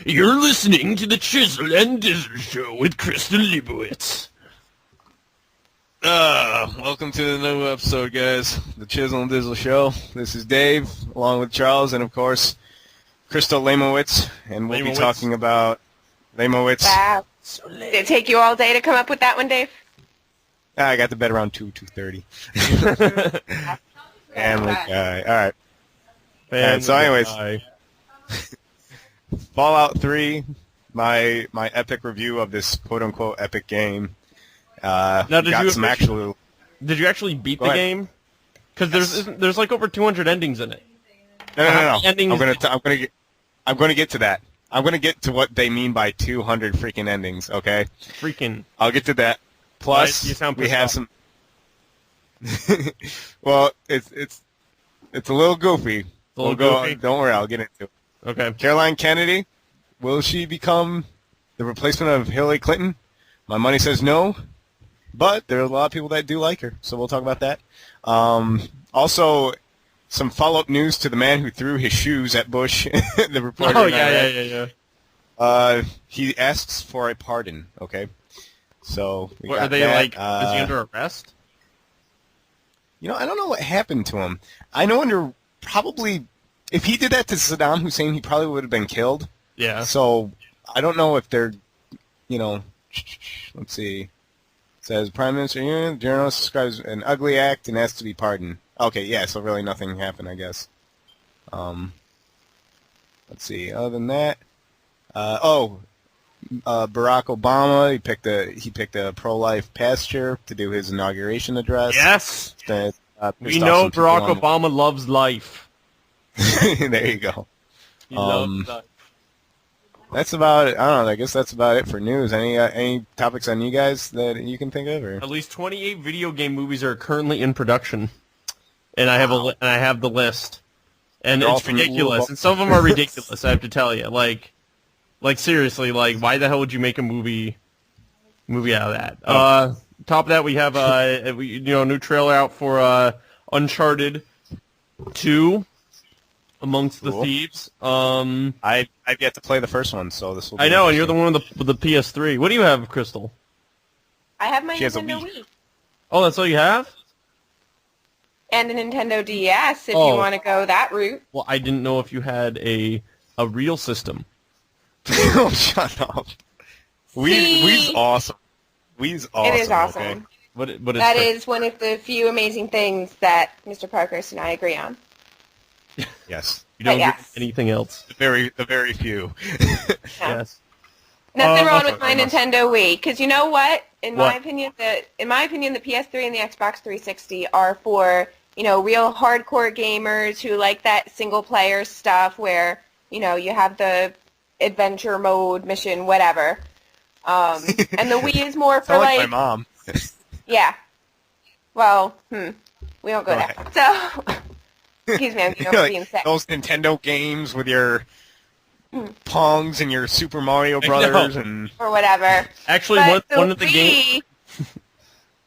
You're listening to the Chizzle and Dizzle Show with Crystal Leibowitz. Welcome to the new episode, guys. The Chizzle and Dizzle Show. This is Dave, along with Charles, and of course, Crystal Leibowitz, and we'll be talking about Leibowitz. Wow. Did it take you all day to come up with that one, Dave? I got to bed around 2:30. Family guy. All right. So anyways, Fallout 3, my epic review of this quote-unquote epic game. Now, did you actually beat the game? Because there's like over 200 endings in it. No. I'm gonna get to that. I'm gonna get to what they mean by 200 freaking endings. Okay. I'll get to that. Plus, we have some. Well, it's a little goofy. Don't worry, I'll get into it. Okay. Caroline Kennedy, will she become the replacement of Hillary Clinton? My money says no, but there are a lot of people that do like her, so we'll talk about that. Also, some follow-up news to the man who threw his shoes at Bush. The reporter. Oh, yeah. He asks for a pardon, okay? So, are they that. Is he under arrest? I don't know what happened to him. I know probably, if he did that to Saddam Hussein, he probably would have been killed. Yeah. So, I don't know if they're, let's see. It says, Prime Minister, the journalist describes an ugly act and asks to be pardoned. Okay, yeah, so really nothing happened, I guess. Let's see. Other than that, Barack Obama, he picked a pro-life pasture to do his inauguration address. Yes. We know Barack Obama loves life. There you go. He loves life. That's about it. I don't know. I guess that's about it for news. Any topics on you guys that you can think of? Or? At least 28 video game movies are currently in production, and I have the list, and it's ridiculous. And some of them are ridiculous. I have to tell you, like seriously, why the hell would you make a movie out of that? Top of that, we have a new trailer out for Uncharted 2. Amongst the Thieves. I've yet to play the first one, so this will be I know, and you're the one with the PS3. What do you have, Crystal? I have my Nintendo Wii. Oh, that's all you have? And a Nintendo DS, if you want to go that route. Well, I didn't know if you had a real system. Oh, shut up. Wii's awesome. Wii's awesome. It is awesome. Okay? But that is one of the few amazing things that Mr. Parkhurst and I agree on. Yes. You don't get anything else. The very few. Yes. Nothing wrong with my Nintendo Wii, because you know what? In my opinion, the PS3 and the Xbox 360 are for real hardcore gamers who like that single player stuff where you have the adventure mode, mission, whatever. And the Wii is more for like my mom. Yeah. Well, we don't go there. So. Excuse me, I'm being sick. Those Nintendo games with your Pongs and your Super Mario Brothers or whatever. Actually, one of the games.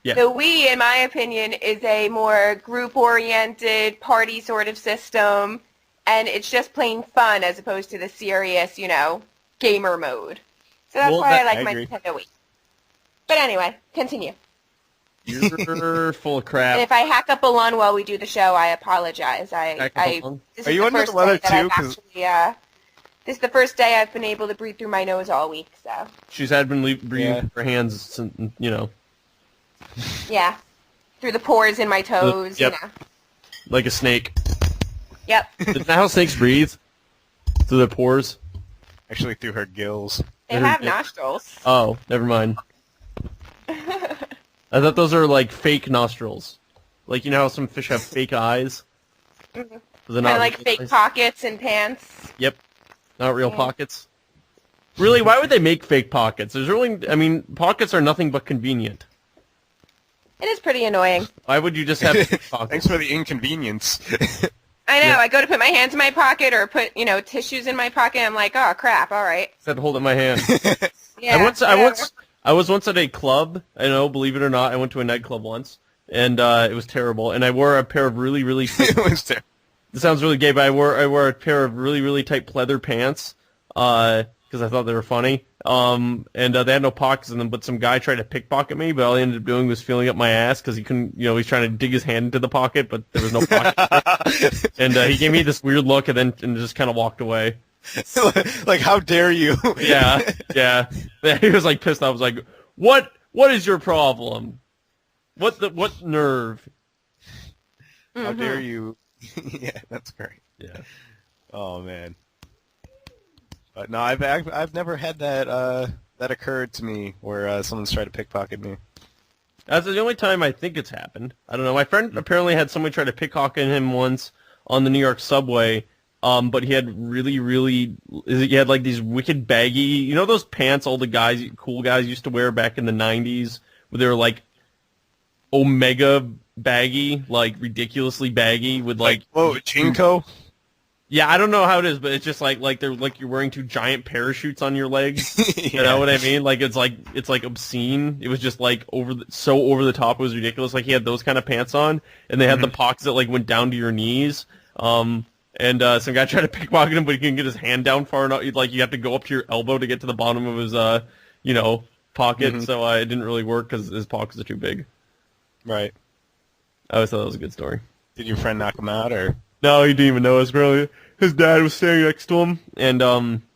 The Wii, in my opinion, is a more group-oriented party sort of system, and it's just plain fun as opposed to the serious, gamer mode. So that's why I like my Nintendo Wii. But anyway, continue. You're full of crap. And if I hack up a lung while we do the show, I apologize. Are you under the weather too? This is the first day I've been able to breathe through my nose all week. So she's been breathing her hands, since, Yeah, through the pores in my toes. Yep. Like a snake. Yep. Isn't that how snakes breathe? Through their pores? Actually, through her gills. They have nostrils. Oh, never mind. I thought those are like fake nostrils. Like, how some fish have fake eyes? Mm-hmm. Kind of like fake pockets and pants. Yep. Not real pockets. Really, why would they make fake pockets? Pockets are nothing but convenient. It is pretty annoying. Why would you just have fake pockets? Thanks for the inconvenience. I know. Yeah. I go to put my hands in my pocket or put, tissues in my pocket. I'm like, oh, crap. All right. Instead of holding my hand. Yeah. I was once at a club. Believe it or not, I went to a nightclub once, and it was terrible. And I wore a pair of really, really. It was terrible. It sounds really gay, but I wore a pair of really, really tight pleather pants. because I thought they were funny. And they had no pockets in them, but some guy tried to pickpocket me, but all he ended up doing was feeling up my ass because he couldn't, he's trying to dig his hand into the pocket, but there was no pocket. And he gave me this weird look and just kind of walked away. Like, how dare you? Yeah. He was like pissed. I was like, what is your problem? What nerve? How dare you? Yeah, that's great. Yeah. Oh man. But no, I've never had that that occurred to me where someone's tried to pickpocket me. That's the only time I think it's happened. I don't know. My friend apparently had somebody try to pickpocket him once on the New York subway. But he had he had like these wicked baggy, those pants all the cool guys used to wear back in the 90s, where they were like omega baggy, like ridiculously baggy with like Jinko? Yeah, I don't know how it is, but it's just like they're like you're wearing two giant parachutes on your legs. Yeah. You know what I mean? Like it's like obscene. It was just like over the top. It was ridiculous. Like he had those kind of pants on, and they had the pockets that like went down to your knees. And some guy tried to pickpocket him, but he couldn't get his hand down far enough. Like you have to go up to your elbow to get to the bottom of his pocket. So it didn't really work because his pockets are too big. Right. I always thought that was a good story. Did your friend knock him out, or? No, he didn't even know us. Really, his dad was standing next to him and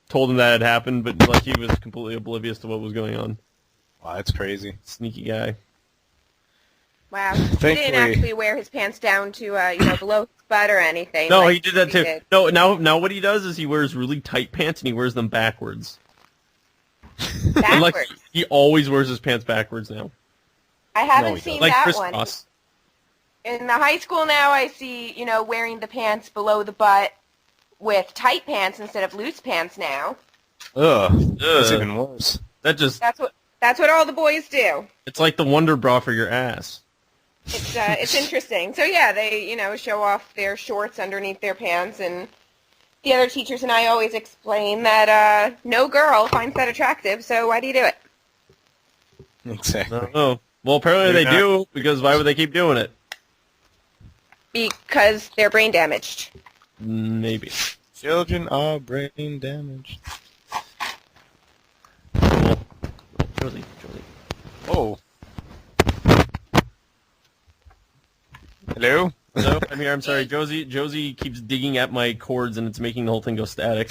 told him that had happened, but like he was completely oblivious to what was going on. Wow, that's crazy. Sneaky guy. Wow. He didn't actually wear his pants down to below his butt or anything. No, he did that too. No, now what he does is he wears really tight pants and he wears them backwards. Backwards? Like he always wears his pants backwards now. I haven't seen like that crisscross. one. In the high school now, I see, wearing the pants below the butt with tight pants instead of loose pants now. Ugh. That's even worse. That's what all the boys do. It's like the Wonder Bra for your ass. It's interesting. So yeah, they show off their shorts underneath their pants, and the other teachers and I always explain that no girl finds that attractive. So why do you do it? Exactly. Oh, well, apparently they do, because why would they keep doing it? Because they're brain damaged. Maybe. Children are brain damaged. Cool. Josie. Oh. Hello? Hello, I'm here. I'm sorry. Josie keeps digging at my cords, and it's making the whole thing go static.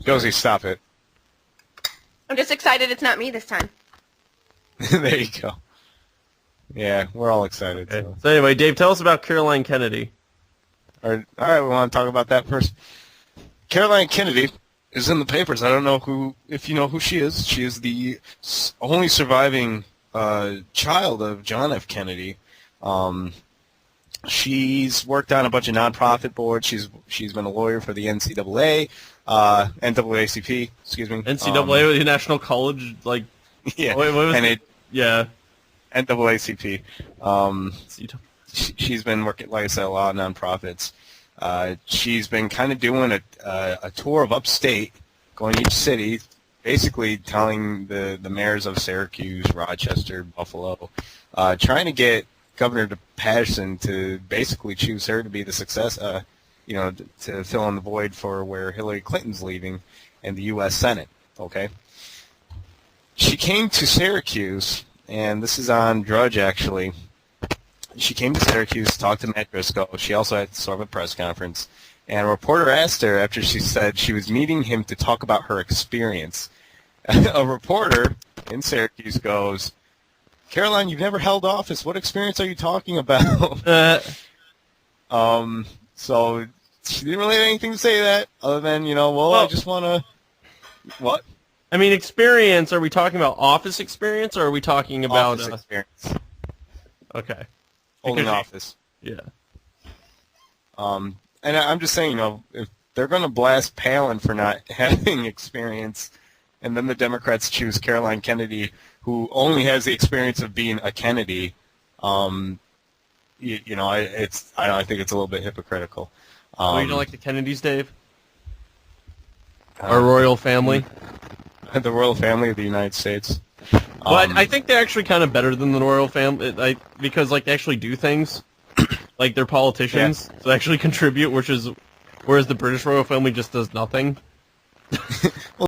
Josie, stop it. I'm just excited it's not me this time. There you go. Yeah, we're all excited. Okay. So anyway, Dave, tell us about Caroline Kennedy. All right, we want to talk about that first. Caroline Kennedy is in the papers. I don't know if you know who she is. She is the only surviving child of John F. Kennedy. She's worked on a bunch of nonprofit boards. She's been a lawyer for the NAACP, excuse me. NCAA, the National College, like yeah, what was and it? Yeah. NAACP. She's been working, like I said, a lot of nonprofits. She's been kind of doing a tour of upstate, going to each city, basically telling the mayors of Syracuse, Rochester, Buffalo, trying to get Governor Patterson to basically choose her to be the success, to fill in the void for where Hillary Clinton's leaving in the U.S. Senate. Okay. She came to Syracuse. And this is on Drudge, actually. She came to Syracuse to talk to Matt Driscoll. She also had sort of a press conference. And a reporter asked her after she said she was meeting him to talk about her experience. A reporter in Syracuse goes, Caroline, you've never held office. What experience are you talking about? So she didn't really have anything to say to that other than, I just want to... What? I mean, experience, are we talking about office experience, or are we talking about... Office experience. Okay. Holding office. Yeah. And I'm just saying, if they're going to blast Palin for not having experience, and then the Democrats choose Caroline Kennedy, who only has the experience of being a Kennedy, I think it's a little bit hypocritical. You don't like the Kennedys, Dave? Our royal family? The royal family of the United States. But I think they're actually kind of better than the royal family, because they actually do things. Like they're politicians, so they actually contribute, whereas the British royal family just does nothing.